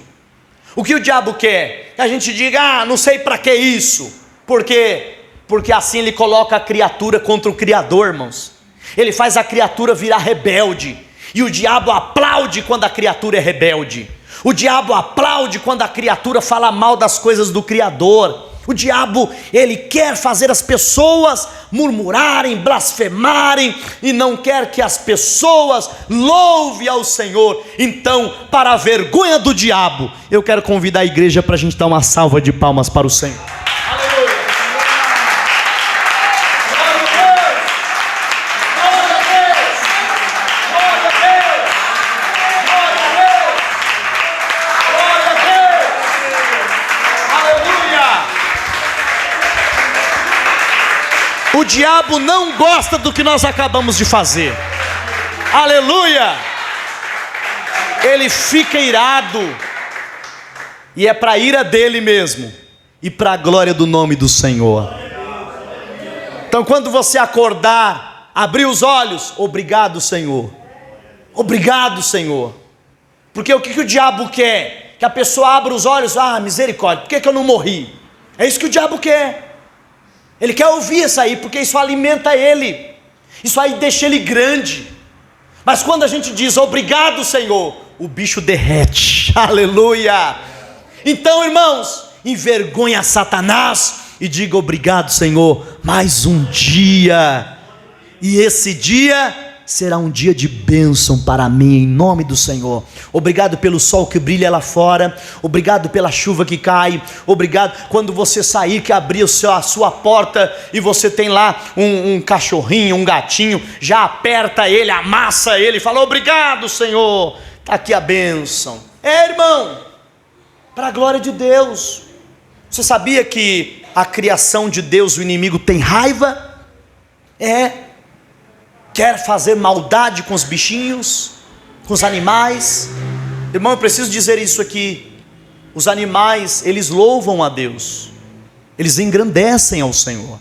O que o diabo quer? Que a gente diga: ah, não sei para que isso. Por quê? Porque assim ele coloca a criatura contra o Criador, irmãos. Ele faz a criatura virar rebelde. E o diabo aplaude quando a criatura é rebelde. O diabo aplaude quando a criatura fala mal das coisas do Criador. O diabo, ele quer fazer as pessoas murmurarem, blasfemarem, e não quer que as pessoas louvem ao Senhor. Então, para a vergonha do diabo, eu quero convidar a igreja para a gente dar uma salva de palmas para o Senhor. O diabo não gosta do que nós acabamos de fazer. Aleluia! Ele fica irado, e é para a ira dele mesmo e para a glória do nome do Senhor. Então, quando você acordar, abrir os olhos, obrigado, Senhor. Obrigado, Senhor. Porque o que o diabo quer? Que a pessoa abra os olhos. Ah, misericórdia, por que eu não morri? É isso que o diabo quer. Ele quer ouvir isso aí, porque isso alimenta ele, isso aí deixa ele grande. Mas quando a gente diz obrigado, Senhor, o bicho derrete. Aleluia. Então, irmãos, envergonha Satanás e diga: obrigado, Senhor, mais um dia. E esse dia será um dia de bênção para mim, em nome do Senhor. Obrigado pelo sol que brilha lá fora, obrigado pela chuva que cai, obrigado quando você sair, que abrir a sua porta e você tem lá um cachorrinho, um gatinho, já aperta ele, amassa ele, fala: obrigado, Senhor, está aqui a bênção. Irmão, para a glória de Deus. Você sabia que a criação de Deus, o inimigo tem raiva? Quer fazer maldade com os bichinhos, com os animais. Irmão, eu preciso dizer isso aqui. Os animais, eles louvam a Deus, eles engrandecem ao Senhor.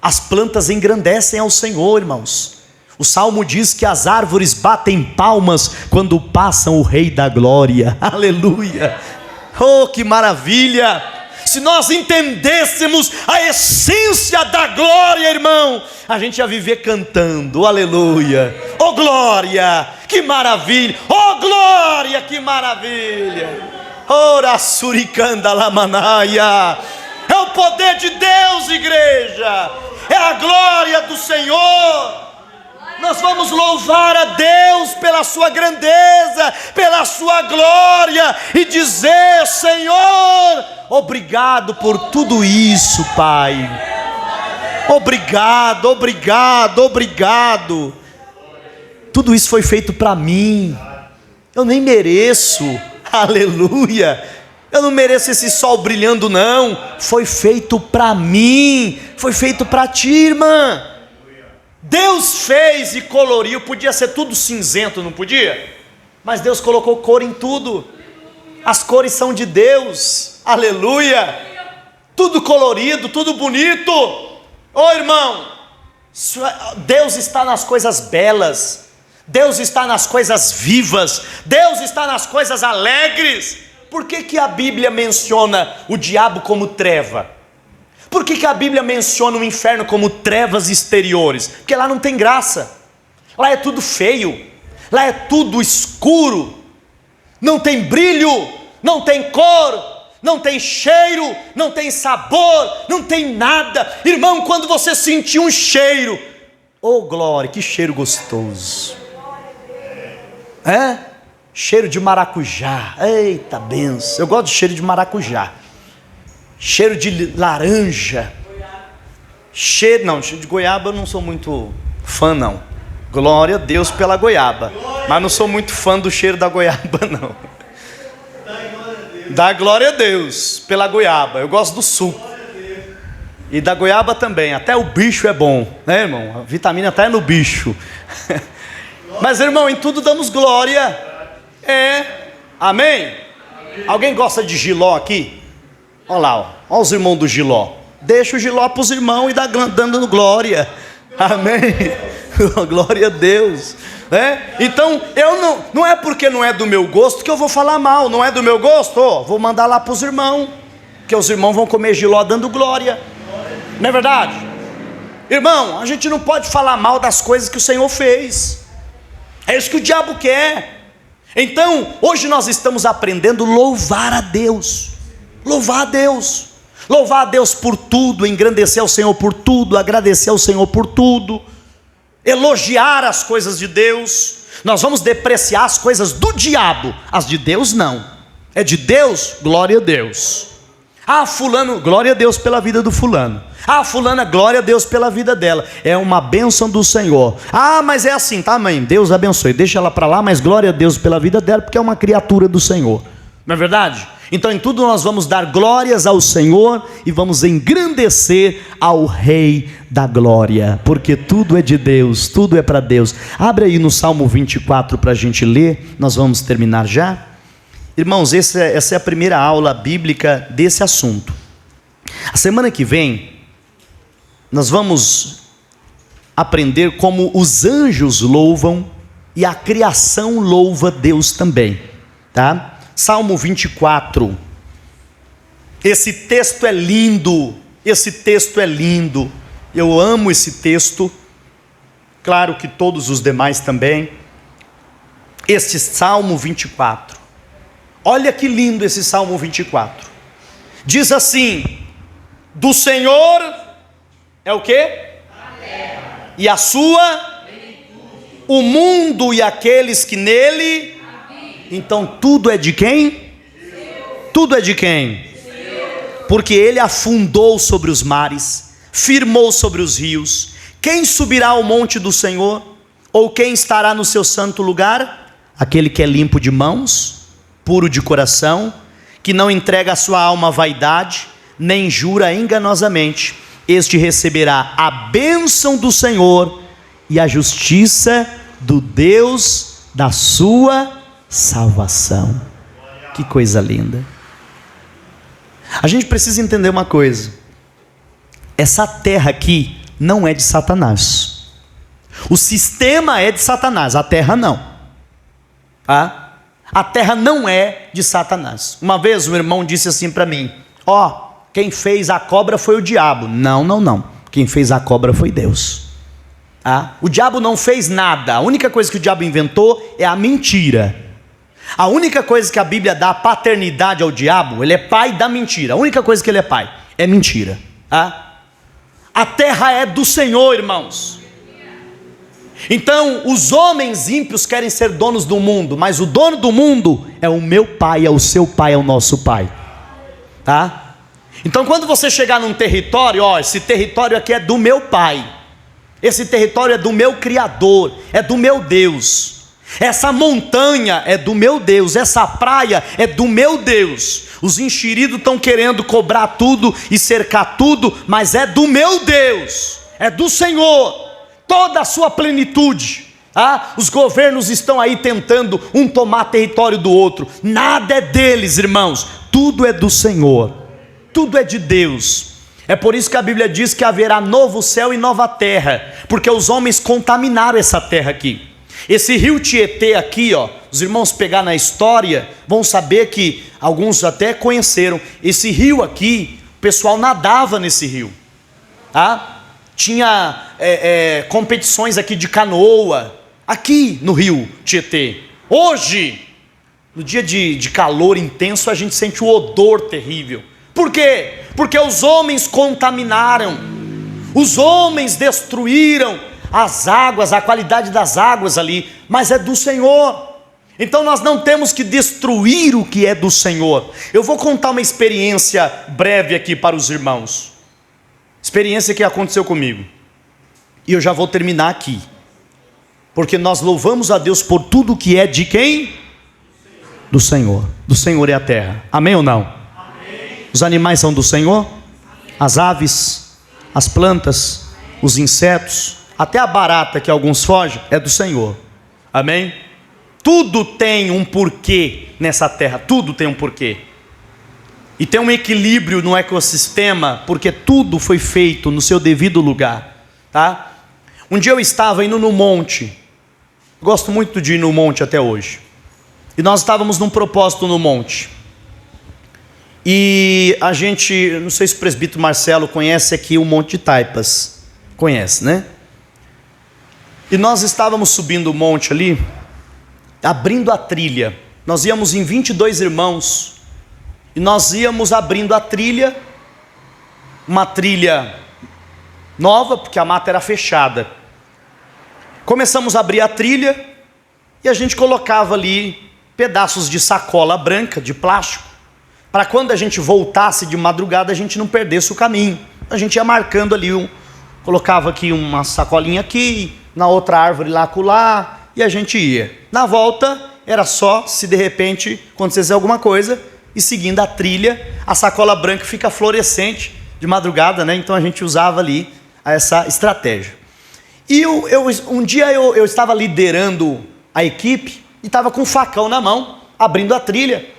As plantas engrandecem ao Senhor, irmãos. O Salmo diz que as árvores batem palmas quando passam o Rei da Glória. Aleluia. Oh, que maravilha! Se nós entendêssemos a essência da glória, irmão, a gente ia viver cantando, aleluia, oh glória, que maravilha, oh glória, que maravilha, ora suricanda lamanaia, é o poder de Deus, igreja, é a glória do Senhor. Nós vamos louvar a Deus pela sua grandeza, pela sua glória, e dizer: Senhor, obrigado por tudo isso, Pai. Obrigado, obrigado, obrigado. Tudo isso foi feito para mim. Eu nem mereço, aleluia. Eu não mereço esse sol brilhando, não. Foi feito para mim, foi feito para ti, irmã. Deus fez e coloriu, podia ser tudo cinzento, não podia? Mas Deus colocou cor em tudo. As cores são de Deus, aleluia. Tudo colorido, tudo bonito. Ô irmão, Deus está nas coisas belas, Deus está nas coisas vivas, Deus está nas coisas alegres. Por que a Bíblia menciona o diabo como treva? Por que a Bíblia menciona o inferno como trevas exteriores? Porque lá não tem graça, lá é tudo feio, lá é tudo escuro, não tem brilho, não tem cor, não tem cheiro, não tem sabor, não tem nada. Irmão, quando você sentir um cheiro, oh glória, que cheiro gostoso, cheiro de maracujá, eita benção, eu gosto de cheiro de maracujá, cheiro de laranja, cheiro de goiaba eu não sou muito fã não, glória a Deus pela goiaba, mas não sou muito fã do cheiro da goiaba não. Dá glória a Deus pela goiaba, eu gosto do suco, e da goiaba também, até o bicho é bom, né irmão, a vitamina está no bicho, mas irmão, em tudo damos glória, amém? Alguém gosta de jiló aqui? Olha lá, olha os irmãos do jiló, deixa o jiló para os irmãos e dando glória, amém? Glória a Deus. Então não é porque não é do meu gosto que eu vou falar mal. Não é do meu gosto, vou mandar lá para os irmãos, que os irmãos vão comer jiló dando glória, não é verdade? Irmão, a gente não pode falar mal das coisas que o Senhor fez, é isso que o diabo quer. Então hoje nós estamos aprendendo a louvar a Deus, louvar a Deus, louvar a Deus por tudo, engrandecer ao Senhor por tudo, agradecer ao Senhor por tudo, elogiar as coisas de Deus. Nós vamos depreciar as coisas do diabo, as de Deus não. É de Deus, glória a Deus. Fulano, glória a Deus pela vida do fulano. Fulana, glória a Deus pela vida dela, é uma bênção do Senhor. Mas é assim, tá mãe, Deus abençoe, deixa ela para lá, mas glória a Deus pela vida dela, porque é uma criatura do Senhor, não é verdade? Então em tudo nós vamos dar glórias ao Senhor e vamos engrandecer ao Rei da glória, porque tudo é de Deus, tudo é para Deus. Abre aí no Salmo 24 para a gente ler, nós vamos terminar já. Irmãos, essa é a primeira aula bíblica desse assunto. A semana que vem nós vamos aprender como os anjos louvam e a criação louva Deus também, tá? Salmo 24, esse texto é lindo, eu amo esse texto, claro que todos os demais também. Este Salmo 24, olha que lindo esse Salmo 24, diz assim: do Senhor é o quê? E a sua, o mundo e aqueles que nele. Então tudo é de quem? Tudo é de quem? Porque ele afundou sobre os mares, firmou sobre os rios. Quem subirá ao monte do Senhor? Ou quem estará no seu santo lugar? Aquele que é limpo de mãos, puro de coração, que não entrega a sua alma à vaidade, nem jura enganosamente. Este receberá a bênção do Senhor e a justiça do Deus da sua salvação. Que coisa linda. A gente precisa entender uma coisa: essa terra aqui não é de Satanás. O sistema é de Satanás, a terra não, tá? A terra não é de Satanás. Uma vez um irmão disse assim para mim: quem fez a cobra foi o diabo. Não, quem fez a cobra foi Deus. O diabo não fez nada. A única coisa que o diabo inventou é a mentira. A única coisa que a Bíblia dá paternidade ao diabo, ele é pai da mentira. A única coisa que ele é pai é mentira. A terra é do Senhor, irmãos. Então os homens ímpios querem ser donos do mundo, mas o dono do mundo é o meu pai, é o seu pai, é o nosso pai, tá? Então quando você chegar num território, esse território aqui é do meu pai, esse território é do meu Criador, é do meu Deus, essa montanha é do meu Deus, essa praia é do meu Deus. Os enxeridos estão querendo cobrar tudo e cercar tudo, mas é do meu Deus, é do Senhor, toda a sua plenitude Os governos estão aí tentando um tomar território do outro. Nada é deles, irmãos. Tudo é do Senhor. Tudo é de Deus. É por isso que a Bíblia diz que haverá novo céu e nova terra, porque os homens contaminaram essa terra aqui. Esse rio Tietê aqui, os irmãos pegar na história, vão saber que alguns até conheceram. Esse rio aqui, o pessoal nadava nesse rio. Tinha competições aqui de canoa, aqui no rio Tietê. Hoje, no dia de calor intenso, a gente sente o odor terrível. Por quê? Porque os homens contaminaram, os homens destruíram as águas, a qualidade das águas ali, mas é do Senhor. Então nós não temos que destruir o que é do Senhor. Eu vou contar uma experiência breve aqui para os irmãos, experiência que aconteceu comigo, e eu já vou terminar aqui, porque nós louvamos a Deus por tudo que é de quem? Do Senhor. Do Senhor é a terra, amém ou não? Os animais são do Senhor, as aves, as plantas, os insetos, até a barata que alguns fogem, é do Senhor, amém? Tudo tem um porquê nessa terra, tudo tem um porquê, e tem um equilíbrio no ecossistema, porque tudo foi feito no seu devido lugar, tá? Um dia eu estava indo no monte, gosto muito de ir no monte até hoje, e nós estávamos num propósito no monte. E a gente, não sei se o presbítero Marcelo conhece aqui o Monte de Taipas. Conhece, né? E nós estávamos subindo o monte ali, abrindo a trilha. Nós íamos em 22 irmãos. E nós íamos abrindo a trilha, uma trilha nova, porque a mata era fechada. Começamos a abrir a trilha e a gente colocava ali pedaços de sacola branca, de plástico, para quando a gente voltasse de madrugada, a gente não perdesse o caminho. A gente ia marcando ali, colocava aqui uma sacolinha aqui, na outra árvore lá, acolá, e a gente ia. Na volta, era só, se de repente acontecesse alguma coisa, e seguindo a trilha, a sacola branca fica fluorescente de madrugada, né? Então a gente usava ali essa estratégia. E um dia eu estava liderando a equipe, e estava com um facão na mão, abrindo a trilha,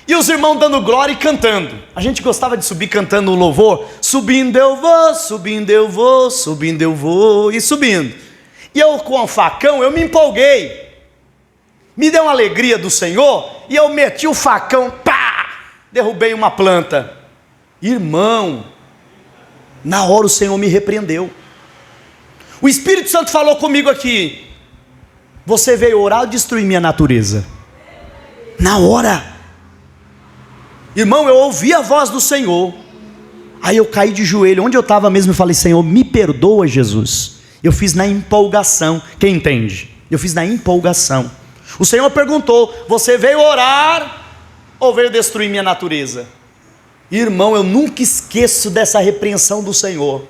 e os irmãos dando glória e cantando. A gente gostava de subir cantando o louvor. Subindo eu vou, subindo eu vou, subindo eu vou, e subindo. E eu com o facão, eu me empolguei. Me deu uma alegria do Senhor, e eu meti o facão, pá! Derrubei uma planta. Irmão, na hora o Senhor me repreendeu. O Espírito Santo falou comigo aqui: você veio orar ou destruir minha natureza? Na hora. Irmão, eu ouvi a voz do Senhor, aí eu caí de joelho, onde eu estava mesmo, eu falei: Senhor, me perdoa, Jesus. Eu fiz na empolgação, quem entende? Eu fiz na empolgação. O Senhor perguntou: você veio orar ou veio destruir minha natureza? Irmão, eu nunca esqueço dessa repreensão do Senhor.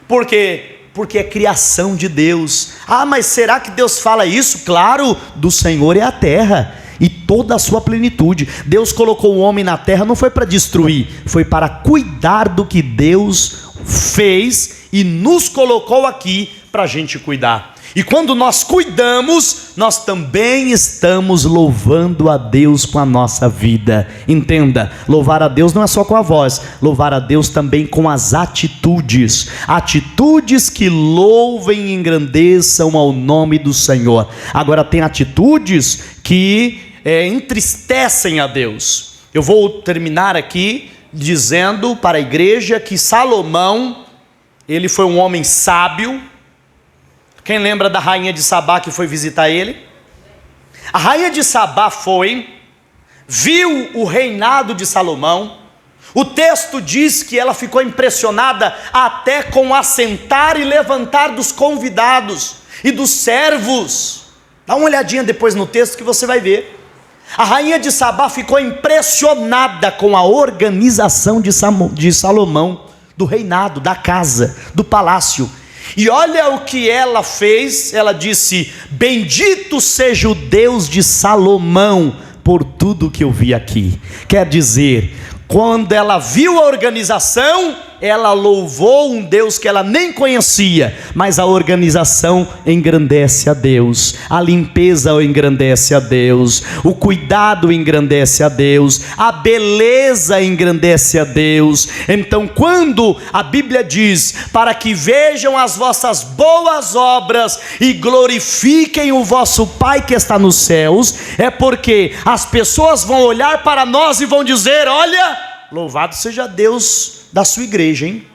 Por quê? Porque é criação de Deus. Mas será que Deus fala isso? Claro, do Senhor é a terra e toda a sua plenitude. Deus colocou o homem na terra, não foi para destruir, foi para cuidar do que Deus fez e nos colocou aqui para a gente cuidar. E quando nós cuidamos, nós também estamos louvando a Deus com a nossa vida. Entenda, louvar a Deus não é só com a voz, louvar a Deus também com as atitudes. Atitudes que louvem e engrandeçam ao nome do Senhor. Agora tem atitudes que entristecem a Deus. Eu vou terminar aqui dizendo para a igreja que Salomão, ele foi um homem sábio. Quem lembra da rainha de Sabá que foi visitar ele? A rainha de Sabá viu o reinado de Salomão. O texto diz que ela ficou impressionada até com o assentar e levantar dos convidados e dos servos. Dá uma olhadinha depois no texto que você vai ver. A rainha de Sabá ficou impressionada com a organização de Salomão, do reinado, da casa, do palácio. E olha o que ela fez. Ela disse: bendito seja o Deus de Salomão por tudo que eu vi aqui. Quer dizer, quando ela viu a organização, ela louvou um Deus que ela nem conhecia, mas a organização engrandece a Deus, a limpeza engrandece a Deus, o cuidado engrandece a Deus, a beleza engrandece a Deus. Então, quando a Bíblia diz, para que vejam as vossas boas obras e glorifiquem o vosso Pai que está nos céus, é porque as pessoas vão olhar para nós e vão dizer: olha, louvado seja Deus da sua igreja, hein?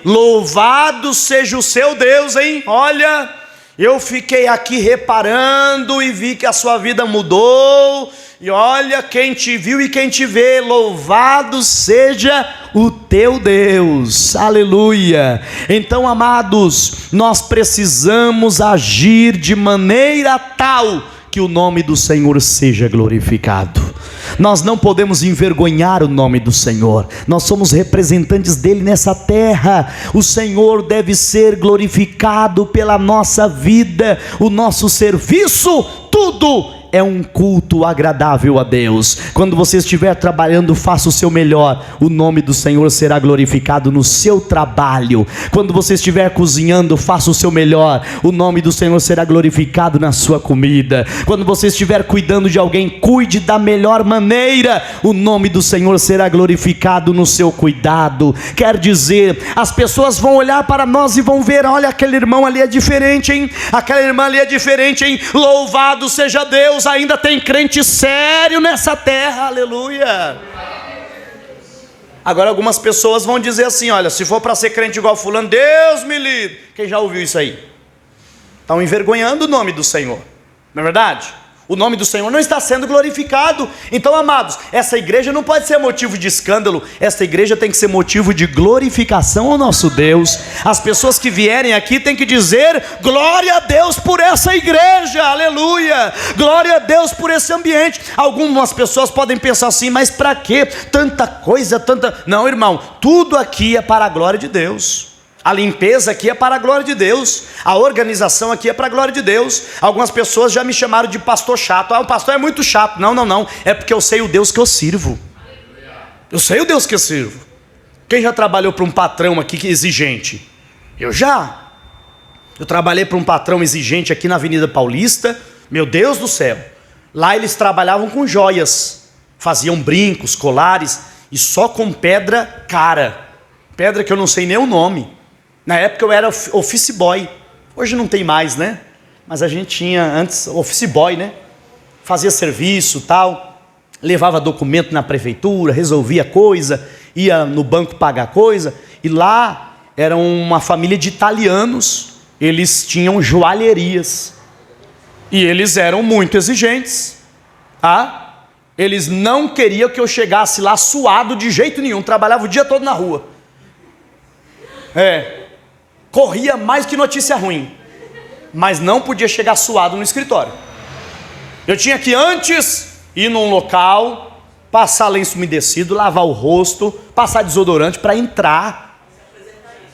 Louvado seja o seu Deus, hein? Olha, eu fiquei aqui reparando e vi que a sua vida mudou. E olha, quem te viu e quem te vê, louvado seja o teu Deus, aleluia. Então, amados, nós precisamos agir de maneira tal que o nome do Senhor seja glorificado. Nós não podemos envergonhar o nome do Senhor, nós somos representantes dele nessa terra. O Senhor deve ser glorificado pela nossa vida, o nosso serviço, tudo é um culto agradável a Deus. Quando você estiver trabalhando, faça o seu melhor, o nome do Senhor será glorificado no seu trabalho. Quando você estiver cozinhando, faça o seu melhor, o nome do Senhor será glorificado na sua comida. Quando você estiver cuidando de alguém, cuide da melhor maneira, o nome do Senhor será glorificado no seu cuidado. Quer dizer, as pessoas vão olhar para nós e vão ver: olha, aquele irmão ali é diferente, hein? Aquela irmã ali é diferente, hein? Louvado seja Deus, ainda tem crente sério nessa terra, aleluia. Agora algumas pessoas vão dizer assim: olha, se for para ser crente igual fulano, Deus me livre. Quem já ouviu isso aí? Estão envergonhando o nome do Senhor, não é verdade? O nome do Senhor não está sendo glorificado. Então, amados, essa igreja não pode ser motivo de escândalo, essa igreja tem que ser motivo de glorificação ao nosso Deus. As pessoas que vierem aqui têm que dizer: glória a Deus por essa igreja, aleluia, glória a Deus por esse ambiente. Algumas pessoas podem pensar assim: mas para que tanta coisa, tanta... Não, irmão, tudo aqui é para a glória de Deus. A limpeza aqui é para a glória de Deus, a organização aqui é para a glória de Deus. Algumas pessoas já me chamaram de pastor chato. Ah, o pastor é muito chato. Não, é porque eu sei o Deus que eu sirvo. Eu sei o Deus que eu sirvo. Quem já trabalhou para um patrão aqui que é exigente? Eu trabalhei para um patrão exigente aqui na Avenida Paulista. Meu Deus do céu, lá eles trabalhavam com joias, faziam brincos, colares, e só com pedra cara, pedra que eu não sei nem o nome. Na época eu era office boy, hoje não tem mais, né? Mas a gente tinha antes office boy, né? Fazia serviço, tal, levava documento na prefeitura, resolvia coisa, ia no banco pagar coisa. E lá era uma família de italianos, eles tinham joalherias e eles eram muito exigentes. Eles não queriam que eu chegasse lá suado de jeito nenhum, trabalhava o dia todo na rua. Corria mais que notícia ruim, mas não podia chegar suado no escritório. Eu tinha que antes ir num local, passar lenço umedecido, lavar o rosto, passar desodorante para entrar,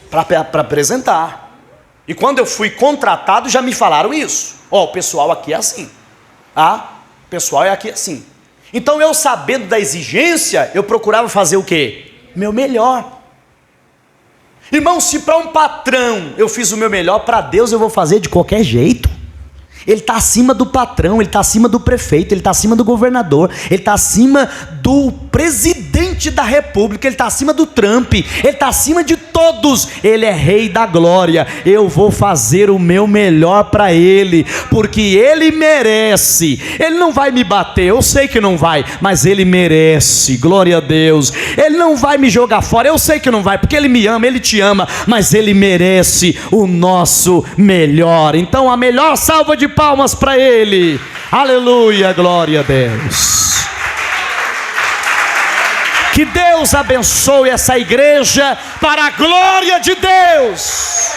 para apresentar. E quando eu fui contratado, já me falaram isso: o pessoal aqui é assim, o pessoal é aqui assim. Então, eu sabendo da exigência, eu procurava fazer o quê? Meu melhor. Irmão, se para um patrão eu fiz o meu melhor, para Deus eu vou fazer de qualquer jeito. Ele está acima do patrão, ele está acima do prefeito, ele está acima do governador, ele está acima do presidente da república, ele está acima do Trump, ele está acima de todos. Ele é rei da glória. Eu vou fazer o meu melhor para ele, porque ele merece. Ele não vai me bater, eu sei que não vai, mas ele merece, glória a Deus. Ele não vai me jogar fora, eu sei que não vai, porque ele me ama, ele te ama, mas ele merece o nosso melhor. Então, a melhor salva de palmas para ele, aleluia, glória a Deus. Que Deus abençoe essa igreja para a glória de Deus,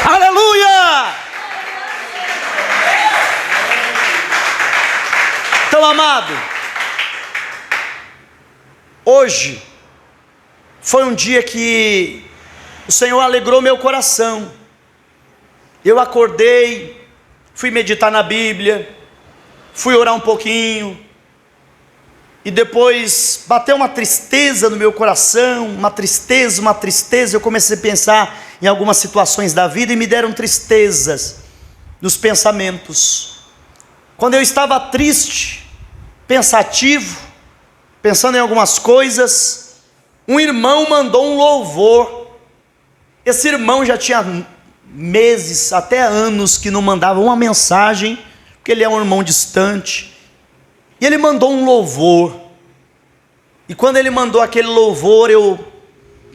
aleluia. Então, amado, hoje foi um dia que o Senhor alegrou meu coração. Eu acordei, fui meditar na Bíblia, fui orar um pouquinho, E depois bateu uma tristeza no meu coração, uma tristeza. Eu comecei a pensar em algumas situações da vida e me deram tristezas nos pensamentos. Quando eu estava triste, pensativo, pensando em algumas coisas, um irmão mandou um louvor. Esse irmão já tinha meses, até anos, que não mandava uma mensagem, porque ele é um irmão distante. E ele mandou um louvor. E quando ele mandou aquele louvor, eu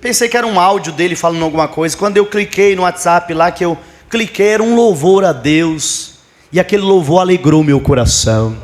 pensei que era um áudio dele falando alguma coisa. Quando eu cliquei no WhatsApp lá, era um louvor a Deus. E aquele louvor alegrou meu coração.